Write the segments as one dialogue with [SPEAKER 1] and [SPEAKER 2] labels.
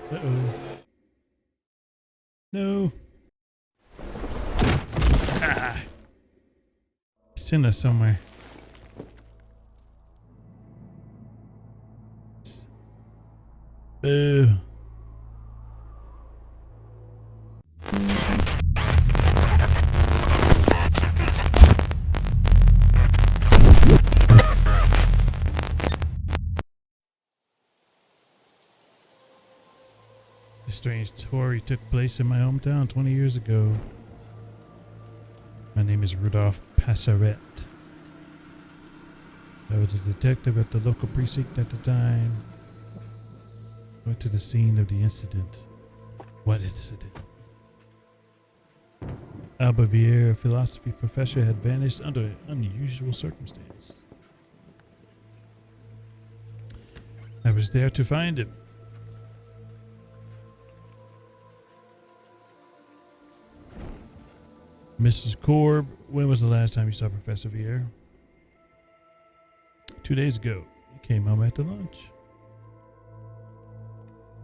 [SPEAKER 1] Uh-oh. No. Ah. Send us somewhere. Boo. A strange story took place in my hometown 20 years ago. My name is Rudolf Pasaret. I was a detective at the local precinct at the time. Went to the scene of the incident. What incident? Albert Vier, a philosophy professor, had vanished under an unusual circumstance. I was there to find him. Mrs. Korb, when was the last time you saw Professor Vier? 2 days ago. He came home after lunch.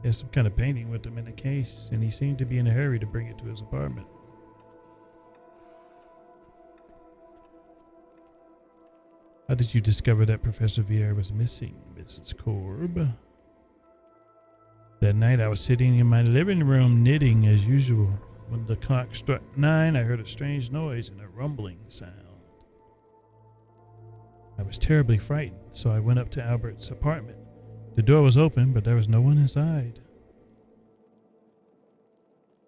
[SPEAKER 1] He had some kind of painting with him in a case, and he seemed to be in a hurry to bring it to his apartment. How did you discover that Professor Vier was missing, Mrs. Korb? That night I was sitting in my living room knitting as usual. When the clock struck 9, I heard a strange noise and a rumbling sound. I was terribly frightened, so I went up to Albert's apartment. The door was open, but there was no one inside.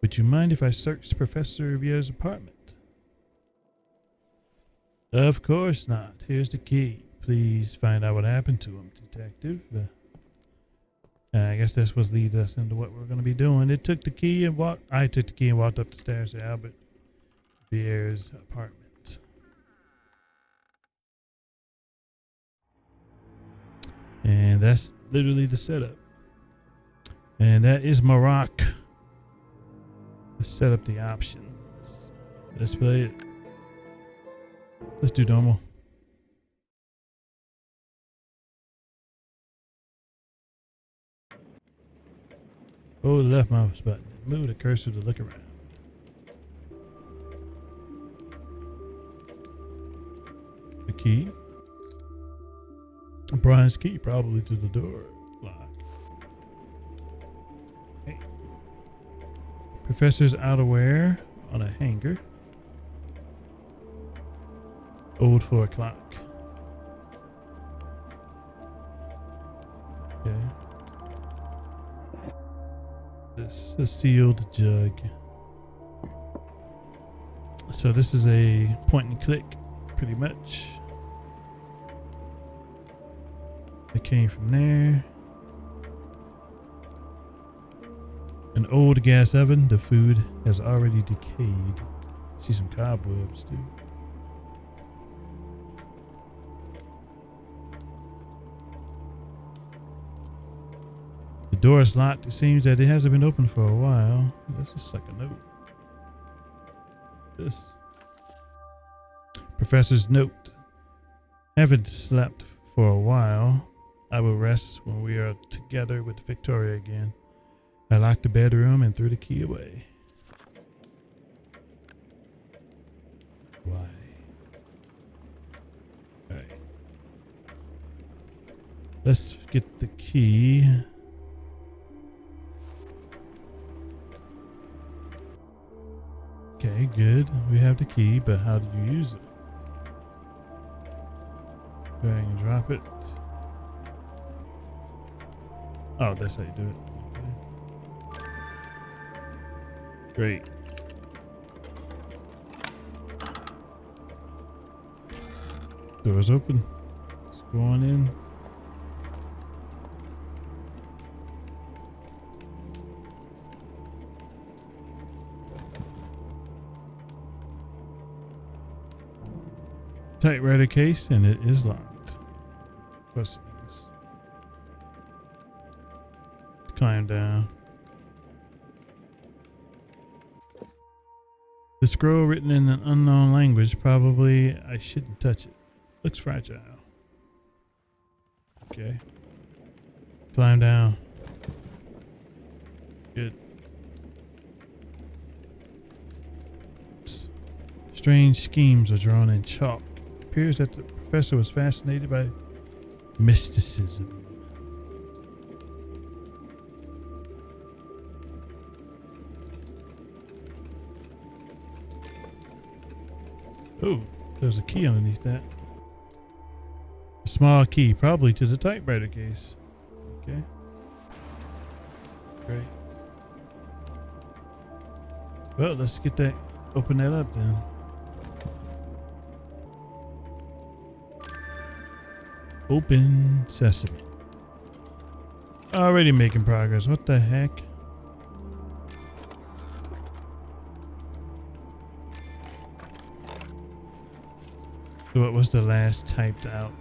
[SPEAKER 1] Would you mind if I searched Professor Vier's apartment? Of course not. Here's the key. Please find out what happened to him, detective. I guess this was leads us into what we're going to be doing. I took the key and walked up the stairs to Albert Vier's apartment. And that's literally the setup. And that is Morrok. Let's set up the options. Let's play it. Let's do normal. Hold the left mouse button. Move the cursor to look around. The key. A bronze key, probably to the door lock. Okay. Professor's outerwear on a hanger. Old 4 o'clock. Okay. This a sealed jug. So this is a point and click, pretty much. It came from there. An old gas oven. The food has already decayed. See some cobwebs too. The door is locked. It seems that it hasn't been opened for a while. That's just like a note. This professor's note. Haven't slept for a while. I will rest when we are together with Victoria again. I locked the bedroom and threw the key away. Why? All right. Let's get the key. Okay, good. We have the key, but how do you use it? Drag and drop it. Oh, that's how you do it. Okay. Great. Door's open. Let's go on in. Typewriter case, and it is locked. Questions. Climb down. The scroll written in an unknown language. Probably I shouldn't touch it. Looks fragile. Okay. Climb down. Good. Strange schemes are drawn in chalk. It appears that the professor was fascinated by mysticism. Oh, there's a key underneath that. A small key, probably to the typewriter case. Okay. Great. Well, let's get that, open that up then. Open sesame. Already making progress. What the heck? So what was the last typed out?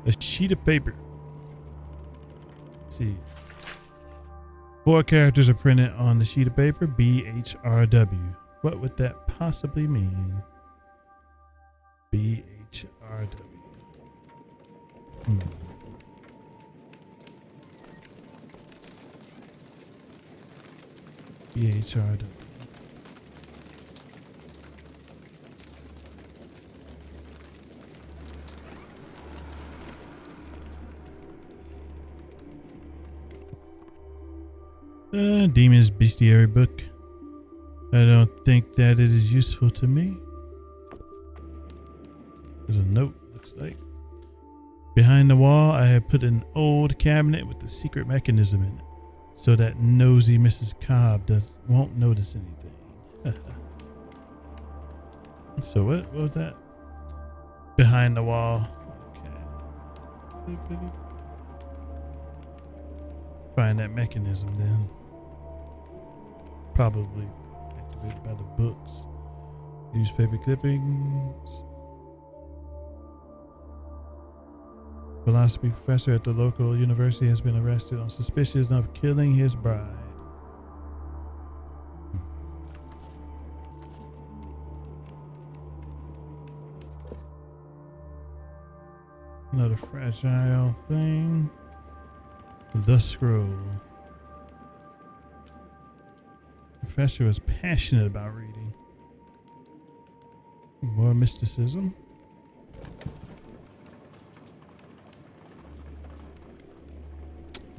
[SPEAKER 1] A sheet of paper. Let's see. 4 characters are printed on the sheet of paper. BHRW. What would that possibly mean? BHRW. BHRW. Demon's Bestiary book. I don't think that it is useful to me. There's a note, looks like. Behind the wall, I have put an old cabinet with a secret mechanism in it, so that nosy Mrs. Cobb won't notice anything. So what was that? Behind the wall. Okay. Find that mechanism then. Probably activated by the books. Newspaper clippings. Philosophy professor at the local university has been arrested on suspicion of killing his bride. Another fragile thing. The scroll. The professor was passionate about reading. More mysticism.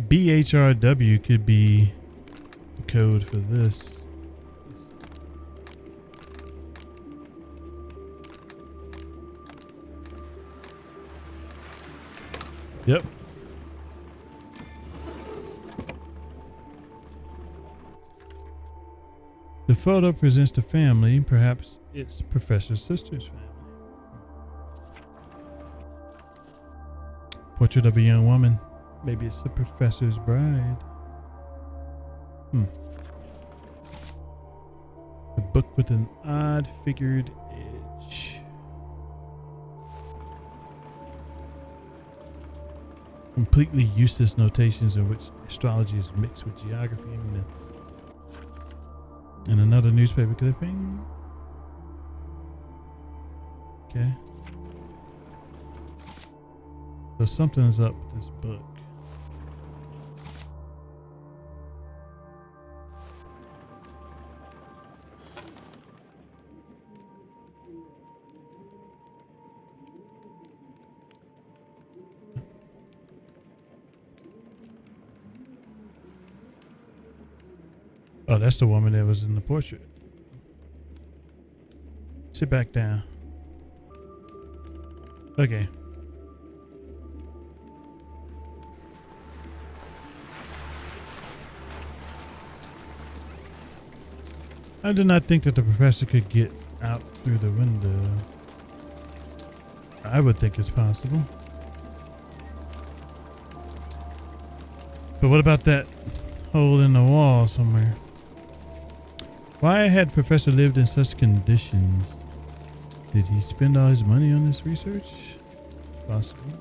[SPEAKER 1] BHRW could be the code for this. Yep. The photo presents the family. Perhaps it's Professor's sister's family. Portrait of a young woman. Maybe it's the professor's bride. A book with an odd figured edge. Completely useless notations in which astrology is mixed with geography and myths. And another newspaper clipping. Okay. So something's up with this book. Oh, that's the woman that was in the portrait. Sit back down. Okay. I did not think that the professor could get out through the window. I would think it's possible. But what about that hole in the wall somewhere? Why had Professor lived in such conditions? Did he spend all his money on this research? Possible.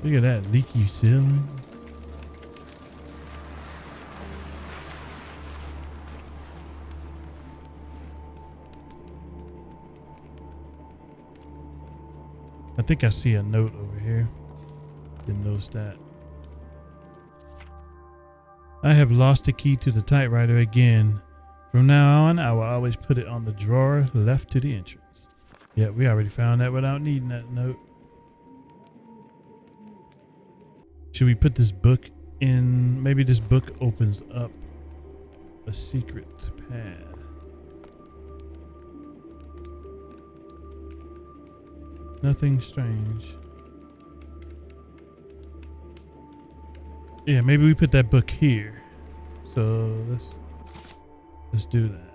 [SPEAKER 1] Look at that leaky ceiling. I think I see a note over here. Didn't notice that. I have lost the key to the typewriter again. From now on, I will always put it on the drawer left to the entrance. Yeah, we already found that without needing that note. Should we put this book in? Maybe this book opens up a secret path. Nothing strange. Yeah, maybe we put that book here. So let's do that.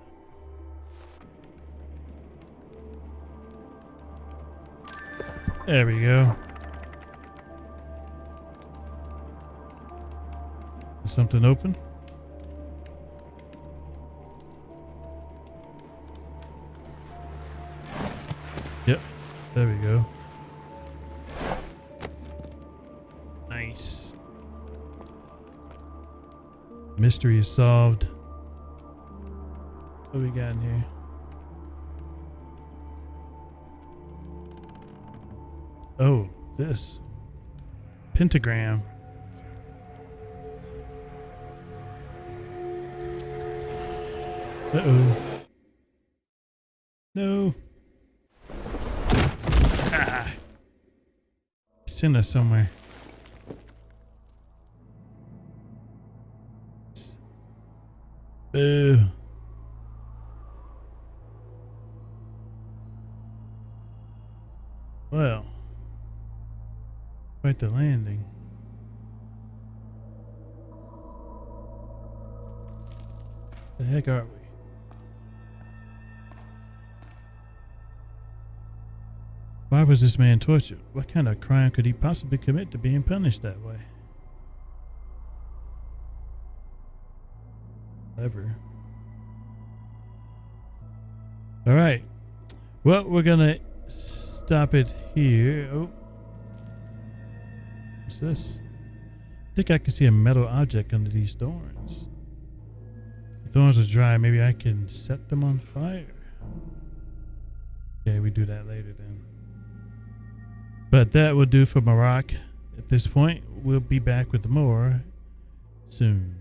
[SPEAKER 1] There we go. Is something open? Yep. There we go. Nice. Mystery is solved. What we got in here? Oh, this. Pentagram. Uh-oh. No. Ah. Send us somewhere. Boo. Well. Quite the landing. The heck are we? Why was this man tortured? What kind of crime could he possibly commit to being punished that way? Clever. All right. Well, we're gonna stop it here. Oh. What's this? I think I can see a metal object under these thorns. The thorns are dry. Maybe I can set them on fire. Okay, we do that later then. But that will do for Morrok. At this point, we'll be back with more soon.